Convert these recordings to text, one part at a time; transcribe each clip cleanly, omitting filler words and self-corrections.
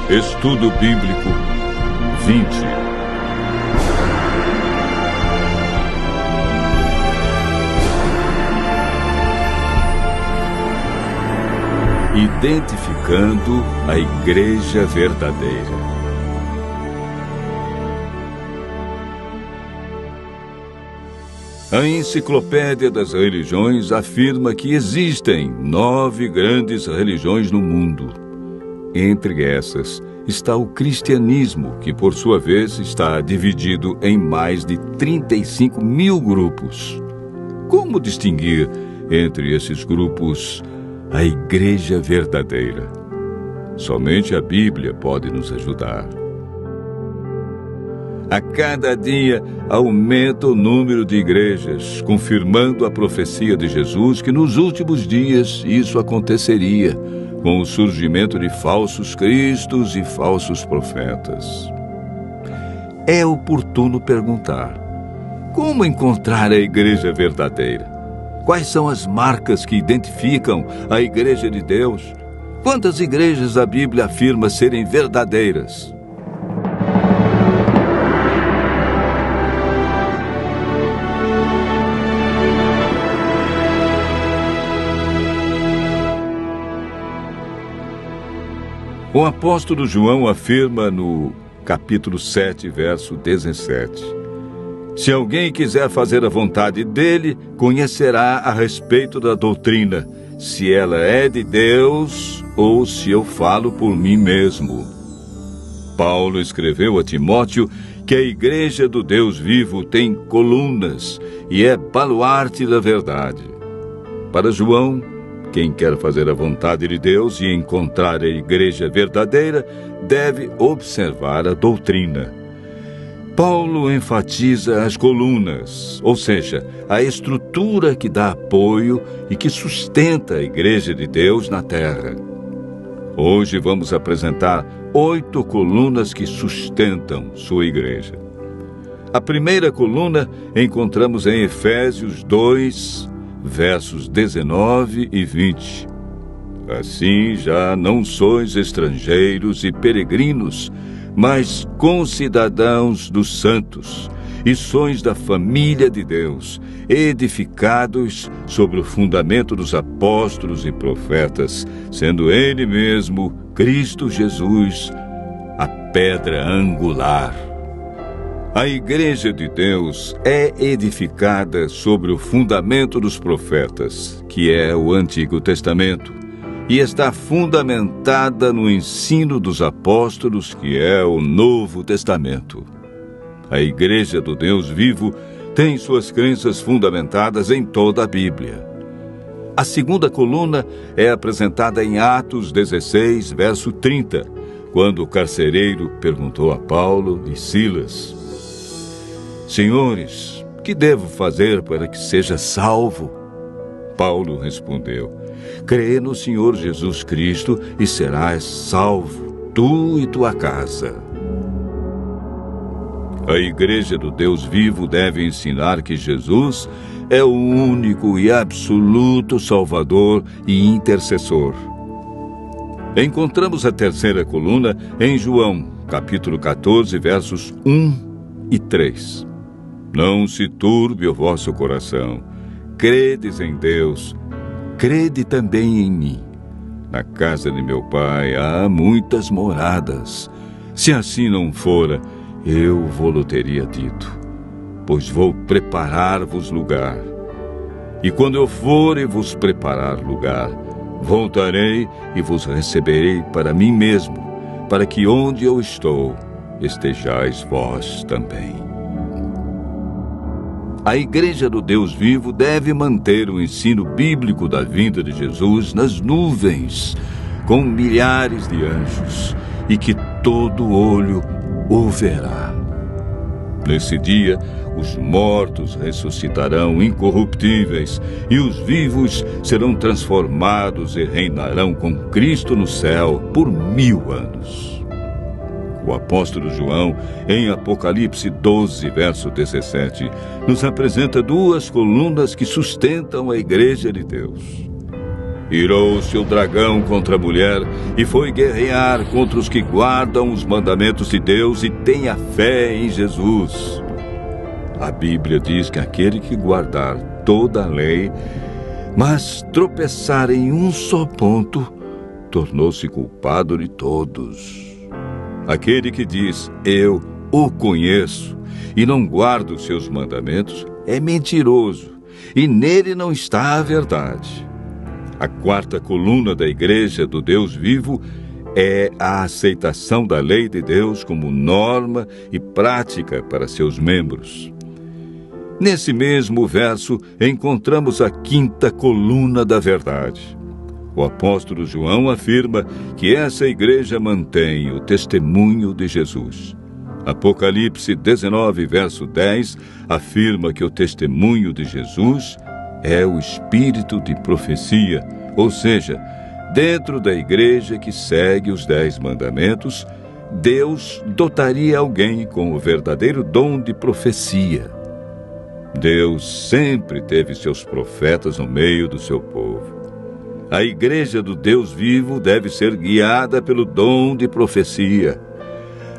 Estudo Bíblico 20. Identificando a Igreja verdadeira. A Enciclopédia das Religiões afirma que existem 9 grandes religiões no mundo. Entre essas está o cristianismo, que por sua vez está dividido em mais de 35 mil grupos. Como distinguir entre esses grupos a Igreja verdadeira? Somente a Bíblia pode nos ajudar. A cada dia aumenta o número de igrejas, confirmando a profecia de Jesus que nos últimos dias isso aconteceria, com o surgimento de falsos cristos e falsos profetas. É oportuno perguntar: como encontrar a Igreja verdadeira? Quais são as marcas que identificam a Igreja de Deus? Quantas igrejas a Bíblia afirma serem verdadeiras? O apóstolo João afirma no capítulo 7, verso 17: se alguém quiser fazer a vontade dele, conhecerá a respeito da doutrina, se ela é de Deus ou se eu falo por mim mesmo. Paulo escreveu a Timóteo que a Igreja do Deus vivo tem colunas e é baluarte da verdade. Para João, quem quer fazer a vontade de Deus e encontrar a Igreja verdadeira deve observar a doutrina. Paulo enfatiza as colunas, ou seja, a estrutura que dá apoio e que sustenta a Igreja de Deus na terra. Hoje vamos apresentar 8 colunas que sustentam sua igreja. A primeira coluna encontramos em Efésios 2, versos 19 e 20. Assim já não sois estrangeiros e peregrinos, mas concidadãos dos santos, e sois da família de Deus, edificados sobre o fundamento dos apóstolos e profetas, sendo Ele mesmo, Cristo Jesus, a pedra angular. A Igreja de Deus é edificada sobre o fundamento dos profetas, que é o Antigo Testamento, e está fundamentada no ensino dos apóstolos, que é o Novo Testamento. A Igreja do Deus vivo tem suas crenças fundamentadas em toda a Bíblia. A segunda coluna é apresentada em Atos 16, verso 30, quando o carcereiro perguntou a Paulo e Silas: Senhores, que devo fazer para que seja salvo? Paulo respondeu: crê no Senhor Jesus Cristo e serás salvo, tu e tua casa. A Igreja do Deus vivo deve ensinar que Jesus é o único e absoluto Salvador e intercessor. Encontramos a terceira coluna em João, capítulo 14, versos 1 e 3. Não se turbe o vosso coração. Credes em Deus, crede também em mim. Na casa de meu Pai há muitas moradas. Se assim não fora, eu vô-lo teria dito, pois vou preparar-vos lugar. E quando eu for e vos preparar lugar, voltarei e vos receberei para mim mesmo, para que onde eu estou, estejais vós também. A Igreja do Deus vivo deve manter o ensino bíblico da vinda de Jesus nas nuvens, com milhares de anjos, e que todo olho o verá. Nesse dia, os mortos ressuscitarão incorruptíveis, e os vivos serão transformados e reinarão com Cristo no céu por 1000 anos. O apóstolo João, em Apocalipse 12, verso 17, nos apresenta 2 colunas que sustentam a Igreja de Deus. Irou-se o dragão contra a mulher e foi guerrear contra os que guardam os mandamentos de Deus e têm a fé em Jesus. A Bíblia diz que aquele que guardar toda a lei, mas tropeçar em um só ponto, tornou-se culpado de todos. Aquele que diz, eu o conheço, e não guarda os seus mandamentos, é mentiroso, e nele não está a verdade. A quarta coluna da Igreja do Deus vivo é a aceitação da lei de Deus como norma e prática para seus membros. Nesse mesmo verso, encontramos a quinta coluna da verdade. O apóstolo João afirma que essa igreja mantém o testemunho de Jesus. Apocalipse 19, verso 10, afirma que o testemunho de Jesus é o espírito de profecia, ou seja, dentro da igreja que segue os 10 mandamentos, Deus dotaria alguém com o verdadeiro dom de profecia. Deus sempre teve seus profetas no meio do seu povo. A igreja do Deus vivo deve ser guiada pelo dom de profecia.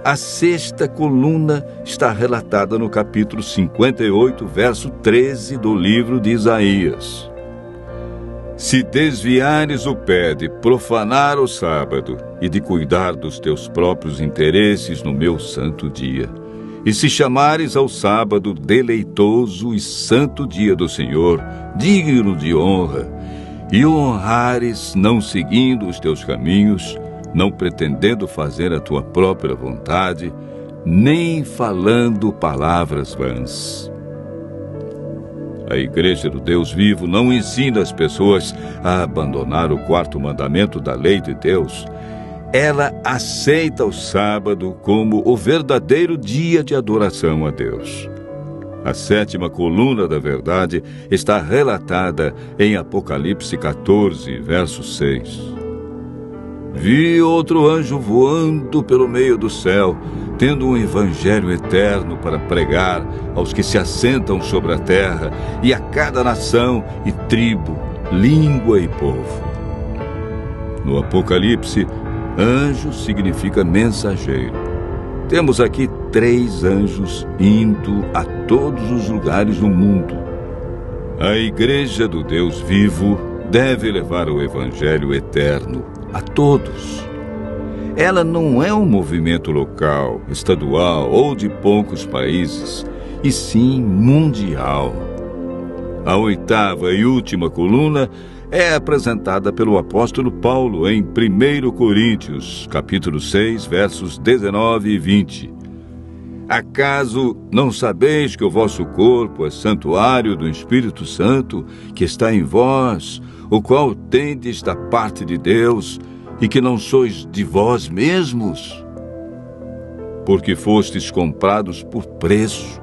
A sexta coluna está relatada no capítulo 58, verso 13 do livro de Isaías. Se desviares o pé de profanar o sábado e de cuidar dos teus próprios interesses no meu santo dia, e se chamares ao sábado deleitoso e santo dia do Senhor, digno de honra, e o honrares não seguindo os teus caminhos, não pretendendo fazer a tua própria vontade, nem falando palavras vãs. A Igreja do Deus vivo não ensina as pessoas a abandonar o quarto mandamento da lei de Deus. Ela aceita o sábado como o verdadeiro dia de adoração a Deus. A sétima coluna da verdade está relatada em Apocalipse 14, verso 6. Vi outro anjo voando pelo meio do céu, tendo um evangelho eterno para pregar aos que se assentam sobre a terra e a cada nação e tribo, língua e povo. No Apocalipse, anjo significa mensageiro. Temos aqui 3 anjos indo a todos os lugares do mundo. A Igreja do Deus vivo deve levar o evangelho eterno a todos. Ela não é um movimento local, estadual ou de poucos países, e sim mundial. A oitava e última coluna é apresentada pelo apóstolo Paulo em 1 Coríntios, capítulo 6, versos 19 e 20. Acaso não sabeis que o vosso corpo é santuário do Espírito Santo, que está em vós, o qual tendes da parte de Deus, e que não sois de vós mesmos? Porque fostes comprados por preço.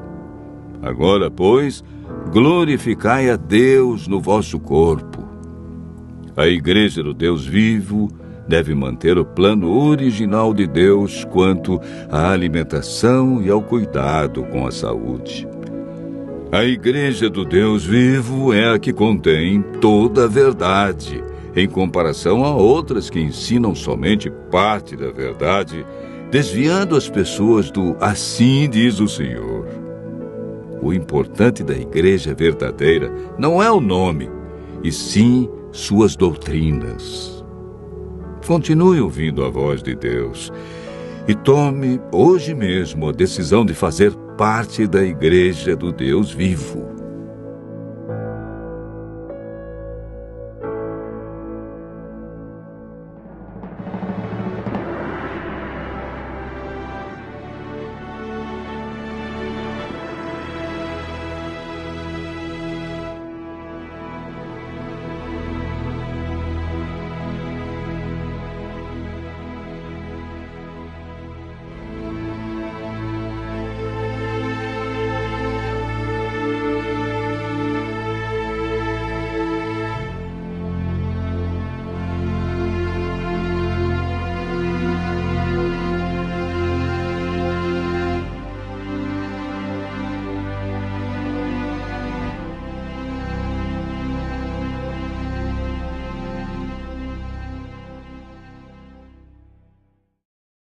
Agora, pois, glorificai a Deus no vosso corpo. A Igreja do Deus vivo deve manter o plano original de Deus quanto à alimentação e ao cuidado com a saúde. A Igreja do Deus vivo é a que contém toda a verdade, em comparação a outras que ensinam somente parte da verdade, desviando as pessoas do assim diz o Senhor. O importante da igreja verdadeira não é o nome, e sim suas doutrinas. Continue ouvindo a voz de Deus e tome hoje mesmo a decisão de fazer parte da Igreja do Deus vivo.